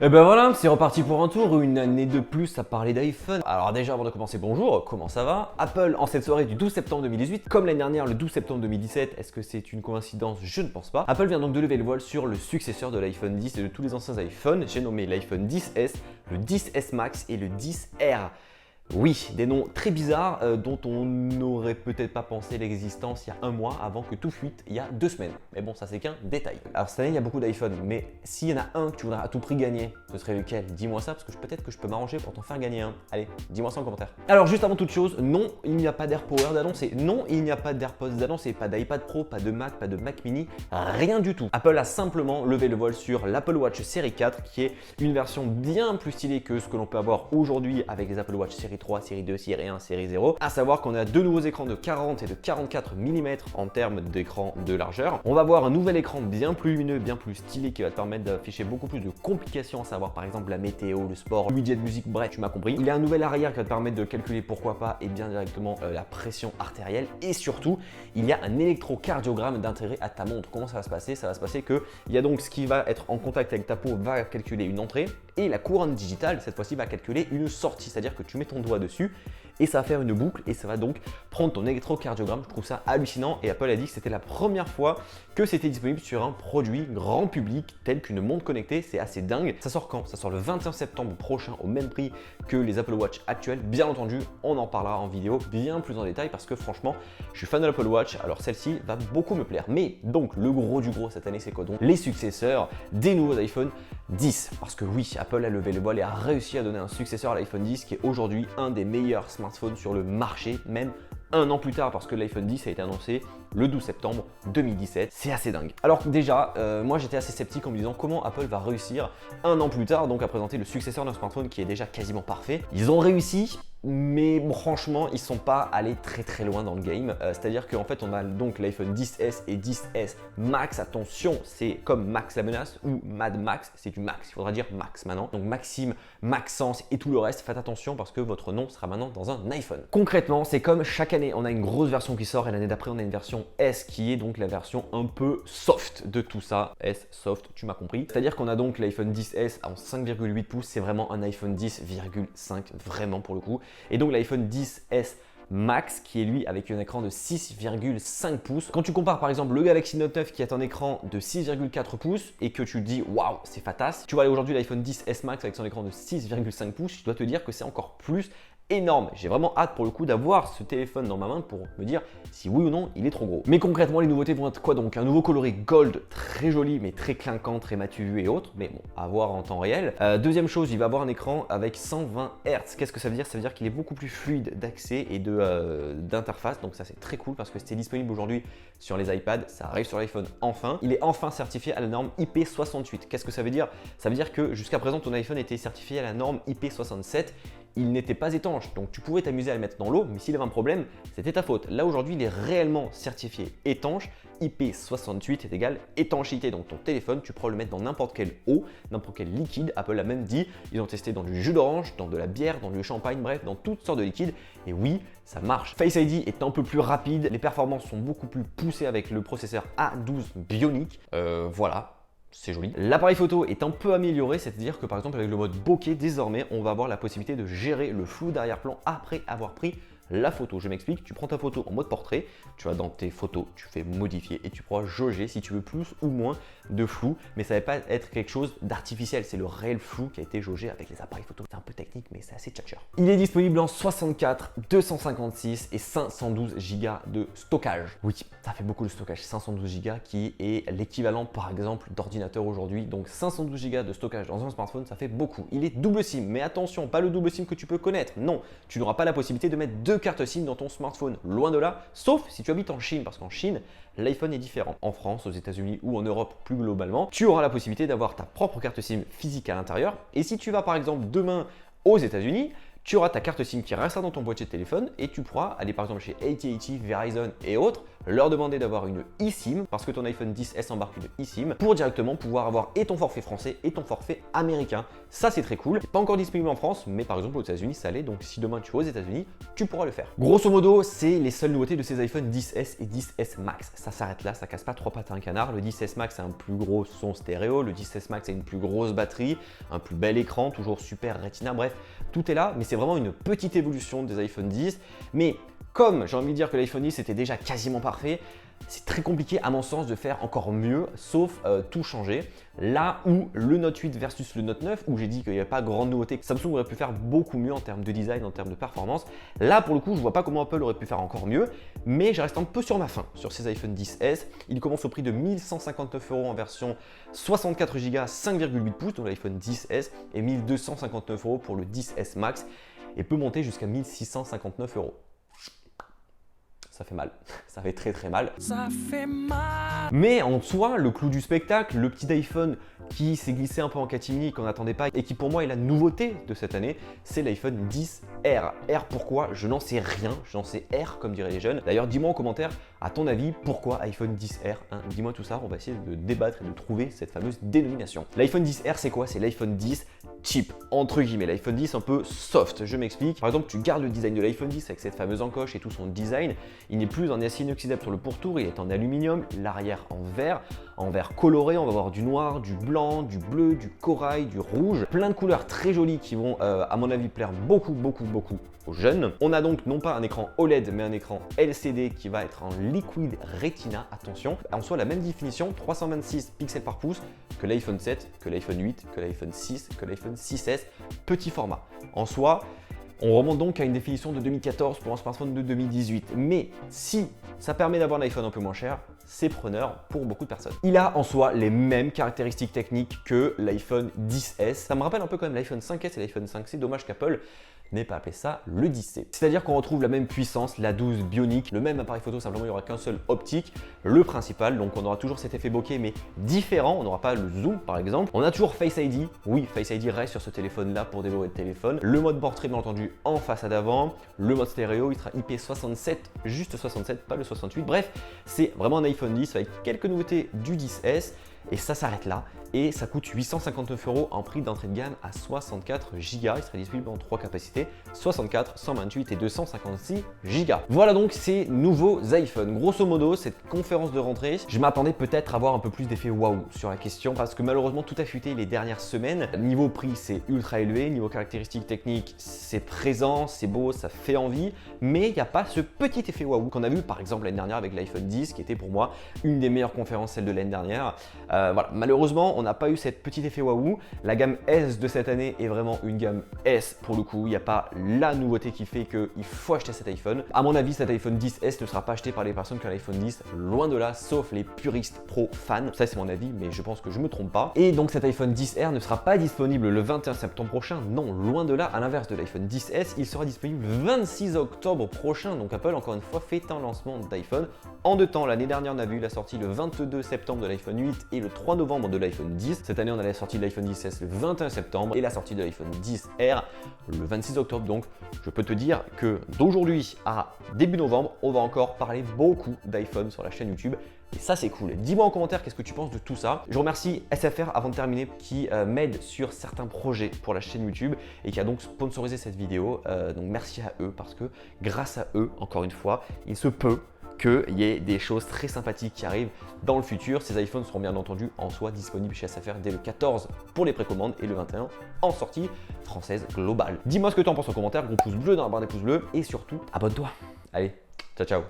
Et ben voilà, c'est reparti pour un tour, une année de plus à parler d'iPhone. Alors déjà avant de commencer, bonjour, comment ça va? Apple en cette soirée du 12 septembre 2018, comme l'année dernière le 12 septembre 2017, est-ce que c'est une coïncidence? Je ne pense pas. Apple vient donc de lever le voile sur le successeur de l'iPhone 10 et de tous les anciens iPhones. J'ai nommé l'iPhone 10S, le 10S Max et le 10R. Oui, des noms très bizarres dont on n'aurait peut-être pas pensé l'existence il y a un mois avant que tout fuite il y a 2 semaines. Mais bon, ça c'est qu'un détail. Alors cette année, il y a beaucoup d'iPhone, mais s'il y en a un que tu voudrais à tout prix gagner, ce serait lequel? Dis-moi ça parce que peut-être que je peux m'arranger pour t'en faire gagner un. Allez, dis-moi ça en commentaire. Alors juste avant toute chose, non, il n'y a pas d'AirPower d'annoncer. Non, il n'y a pas d'AirPods d'annoncer. Pas d'iPad Pro, pas de Mac, pas de Mac Mini, rien du tout. Apple a simplement levé le voile sur l'Apple Watch Série 4 qui est une version bien plus stylée que ce que l'on peut avoir aujourd'hui avec les Apple Watch Série 3, Série 2, Série 1, Série 0. À savoir qu'on a deux nouveaux écrans de 40 et de 44 mm en termes d'écran de largeur. On va voir un nouvel écran bien plus lumineux, bien plus stylé qui va te permettre d'afficher beaucoup plus de complications, à savoir par exemple la météo, le sport, le widget de musique, bref, tu m'as compris. Il y a un nouvel arrière qui va te permettre de calculer pourquoi pas et bien directement la pression artérielle. Et surtout, il y a un électrocardiogramme d'intérêt à ta montre. Comment ça va se passer? Ça va se passer que il y a donc ce qui va être en contact avec ta peau va calculer une entrée et la couronne digitale cette fois-ci va calculer une sortie, c'est-à-dire que tu mets ton doigt dessus et ça va faire une boucle et ça va donc prendre ton électrocardiogramme. Je trouve ça hallucinant et Apple a dit que c'était la première fois que c'était disponible sur un produit grand public tel qu'une montre connectée. C'est assez dingue. Ça sort quand? Ça sort le 21 septembre prochain au même prix que les Apple Watch actuels. Bien entendu, on en parlera en vidéo bien plus en détail parce que franchement, je suis fan de l'Apple Watch, alors celle-ci va beaucoup me plaire. Mais donc le gros du gros cette année, c'est quoi donc? Les successeurs des nouveaux iPhone 10. Parce que oui, Apple a levé le voile et a réussi à donner un successeur à l'iPhone 10 qui est aujourd'hui un des meilleurs smartphones sur le marché, même un an plus tard parce que l'iPhone 10 a été annoncé le 12 septembre 2017. C'est assez dingue. Alors déjà, moi j'étais assez sceptique en me disant comment Apple va réussir un an plus tard donc à présenter le successeur d'un smartphone qui est déjà quasiment parfait. Ils ont réussi. Mais bon, franchement, ils sont pas allés très loin dans le game. C'est-à-dire qu'en fait, on a donc l'iPhone 10S et 10S Max. Attention, c'est comme Max la menace ou Mad Max, c'est du Max. Il faudra dire Max maintenant. Donc Maxime, Maxence et tout le reste, faites attention parce que votre nom sera maintenant dans un iPhone. Concrètement, c'est comme chaque année, on a une grosse version qui sort et l'année d'après, on a une version S qui est donc la version un peu soft de tout ça. S soft, tu m'as compris. C'est-à-dire qu'on a donc l'iPhone 10S en 5,8 pouces. C'est vraiment un iPhone 10,5, vraiment pour le coup. Et donc l'iPhone 10S Max qui est lui avec un écran de 6,5 pouces. Quand tu compares par exemple le Galaxy Note 9 qui a un écran de 6,4 pouces et que tu te dis waouh c'est fatas, tu vois aujourd'hui l'iPhone 10S Max avec son écran de 6,5 pouces, je dois te dire que c'est encore plus énorme. J'ai vraiment hâte pour le coup d'avoir ce téléphone dans ma main pour me dire si oui ou non il est trop gros. Mais concrètement les nouveautés vont être quoi donc? Un nouveau coloris gold très joli mais très clinquant, très matu vu et autres, mais bon à voir en temps réel. Deuxième chose, il va avoir un écran avec 120 Hz. Qu'est-ce que ça veut dire? Ça veut dire qu'il est beaucoup plus fluide d'accès et d'interface, donc ça c'est très cool parce que c'était disponible aujourd'hui sur les iPads, ça arrive sur l'iPhone enfin. Il est enfin certifié à la norme IP68. Qu'est-ce que ça veut dire? Ça veut dire que jusqu'à présent ton iPhone était certifié à la norme IP67. Il n'était pas étanche, donc tu pouvais t'amuser à le mettre dans l'eau, mais s'il avait un problème, c'était ta faute. Là aujourd'hui, il est réellement certifié étanche. IP68 est égal étanchéité, donc ton téléphone, tu pourras le mettre dans n'importe quelle eau, n'importe quel liquide. Apple l'a même dit, ils ont testé dans du jus d'orange, dans de la bière, dans du champagne, bref, dans toutes sortes de liquides. Et oui, ça marche. Face ID est un peu plus rapide, les performances sont beaucoup plus poussées avec le processeur A12 Bionic. Voilà. C'est joli. L'appareil photo est un peu amélioré, c'est-à-dire que par exemple avec le mode bokeh, désormais on va avoir la possibilité de gérer le flou d'arrière-plan après avoir pris la photo. Je m'explique, tu prends ta photo en mode portrait, tu vas dans tes photos, tu fais modifier et tu pourras jauger si tu veux plus ou moins de flou, mais ça ne va pas être quelque chose d'artificiel, c'est le réel flou qui a été jaugé avec les appareils photo. C'est un peu technique mais c'est assez tchatcher. Il est disponible en 64, 256 et 512 Go de stockage. Oui, ça fait beaucoup de stockage, 512 Go qui est l'équivalent par exemple d'ordinateur aujourd'hui, donc 512 Go de stockage dans un smartphone, ça fait beaucoup. Il est double SIM, mais attention, pas le double SIM que tu peux connaître, non, tu n'auras pas la possibilité de mettre deux cartes SIM dans ton smartphone, loin de là, sauf si tu habites en Chine, parce qu'en Chine, l'iPhone est différent. En France, aux États-Unis ou en Europe plus globalement, tu auras la possibilité d'avoir ta propre carte SIM physique à l'intérieur. Et si tu vas par exemple demain aux États-Unis, tu auras ta carte SIM qui restera dans ton boîtier de téléphone et tu pourras aller par exemple chez AT&T, Verizon et autres, leur demander d'avoir une eSIM parce que ton iPhone XS embarque une eSIM pour directement pouvoir avoir et ton forfait français et ton forfait américain. Ça c'est très cool. Pas encore disponible en France, mais par exemple aux États-Unis ça l'est, donc si demain tu vas aux États-Unis, tu pourras le faire. Grosso modo, c'est les seules nouveautés de ces iPhone XS et XS Max. Ça s'arrête là, ça casse pas trois pattes à un canard. Le XS Max a un plus gros son stéréo, le XS Max a une plus grosse batterie, un plus bel écran, toujours super Retina, bref, tout est là, mais c'est vraiment une petite évolution des iPhone 10. Mais comme j'ai envie de dire que l'iPhone 10 était déjà quasiment parfait, c'est très compliqué à mon sens de faire encore mieux, sauf tout changer. Là où le Note 8 versus le Note 9, où j'ai dit qu'il n'y avait pas grande nouveauté, que Samsung aurait pu faire beaucoup mieux en termes de design, en termes de performance. Là pour le coup, je vois pas comment Apple aurait pu faire encore mieux, mais je reste un peu sur ma faim sur ces iPhone 10s. Il commence au prix de 1159 € en version 64 Go 5,8 pouces, donc l'iPhone 10s, et 1259 € pour le 10s Max, et peut monter jusqu'à 1659 €. Ça fait mal, ça fait très mal. Ça fait mal. Mais en soi, le clou du spectacle, le petit iPhone qui s'est glissé un peu en catimini, qu'on n'attendait pas et qui pour moi est la nouveauté de cette année, c'est l'iPhone 10R. R pourquoi? Je n'en sais rien, j'en sais R comme diraient les jeunes. D'ailleurs, dis-moi en commentaire, à ton avis, pourquoi iPhone 10R hein? Dis-moi tout ça, on va essayer de débattre et de trouver cette fameuse dénomination. L'iPhone 10R, c'est quoi? C'est l'iPhone 10 cheap, entre guillemets, l'iPhone 10 un peu soft, je m'explique. Par exemple, tu gardes le design de l'iPhone 10 avec cette fameuse encoche et tout son design. Il n'est plus en acier inoxydable sur le pourtour, il est en aluminium, l'arrière en verre coloré, on va avoir du noir, du blanc, du bleu, du corail, du rouge, plein de couleurs très jolies qui vont à mon avis plaire beaucoup aux jeunes. On a donc non pas un écran OLED mais un écran LCD qui va être en Liquid Retina, attention, en soit la même définition, 326 pixels par pouce que l'iPhone 7, que l'iPhone 8, que l'iPhone 6, que l'iPhone 6S, petit format. En soi, on remonte donc à une définition de 2014 pour un smartphone de 2018. Mais si ça permet d'avoir un iPhone un peu moins cher, c'est preneur pour beaucoup de personnes. Il a en soi les mêmes caractéristiques techniques que l'iPhone 10S. Ça me rappelle un peu quand même l'iPhone 5S et l'iPhone 5C. Dommage qu'Apple n'ait pas appelé ça le 10C. C'est-à-dire qu'on retrouve la même puissance, la 12 bionique, le même appareil photo, simplement il n'y aura qu'un seul optique, le principal, donc on aura toujours cet effet bokeh mais différent, on n'aura pas le zoom par exemple. On a toujours Face ID, oui Face ID reste sur ce téléphone là pour déverrouiller le téléphone. Le mode portrait bien entendu en façade avant, le mode stéréo il sera IP67, juste 67, pas le 68. Bref, c'est vraiment un iPhone 10 avec quelques nouveautés du 10S. Et ça s'arrête là et ça coûte 859 € en prix d'entrée de gamme à 64 Go. Il sera disponible en 3 capacités, 64, 128 et 256 Go. Voilà donc ces nouveaux iPhones. Grosso modo, cette conférence de rentrée, je m'attendais peut-être à avoir un peu plus d'effet waouh sur la question parce que malheureusement tout a fuité les dernières semaines. Niveau prix, c'est ultra élevé, niveau caractéristiques techniques, c'est présent, c'est beau, ça fait envie, mais il n'y a pas ce petit effet waouh qu'on a vu par exemple l'année dernière avec l'iPhone 10 qui était pour moi une des meilleures conférences, celle de l'année dernière. Voilà, malheureusement, on n'a pas eu cet petit effet waouh. La gamme S de cette année est vraiment une gamme S pour le coup. Il n'y a pas la nouveauté qui fait qu'il faut acheter cet iPhone. À mon avis, cet iPhone 10S ne sera pas acheté par les personnes qui ont l'iPhone 10, loin de là, sauf les puristes pro fans. Ça, c'est mon avis, mais je pense que je me trompe pas. Et donc, cet iPhone 10R ne sera pas disponible le 21 septembre prochain. Non, loin de là. À l'inverse de l'iPhone 10S, il sera disponible le 26 octobre prochain. Donc, Apple, encore une fois, fait un lancement d'iPhone en deux temps. L'année dernière, on a vu la sortie le 22 septembre de l'iPhone 8 et le 3 novembre de l'iPhone 10. Cette année, on a la sortie de l'iPhone 10S le 21 septembre et la sortie de l'iPhone 10R le 26 octobre. Donc, je peux te dire que d'aujourd'hui à début novembre, on va encore parler beaucoup d'iPhone sur la chaîne YouTube. Et ça, c'est cool. Dis-moi en commentaire qu'est-ce que tu penses de tout ça. Je remercie SFR avant de terminer qui m'aide sur certains projets pour la chaîne YouTube et qui a donc sponsorisé cette vidéo. Donc, merci à eux parce que grâce à eux, encore une fois, il se peut qu'il y ait des choses très sympathiques qui arrivent dans le futur. Ces iPhones seront bien entendu en soi disponibles chez SFR dès le 14 pour les précommandes et le 21 en sortie française globale. Dis-moi ce que tu en penses en commentaire, gros pouce bleu dans la barre des pouces bleus et surtout abonne-toi. Allez, ciao ciao.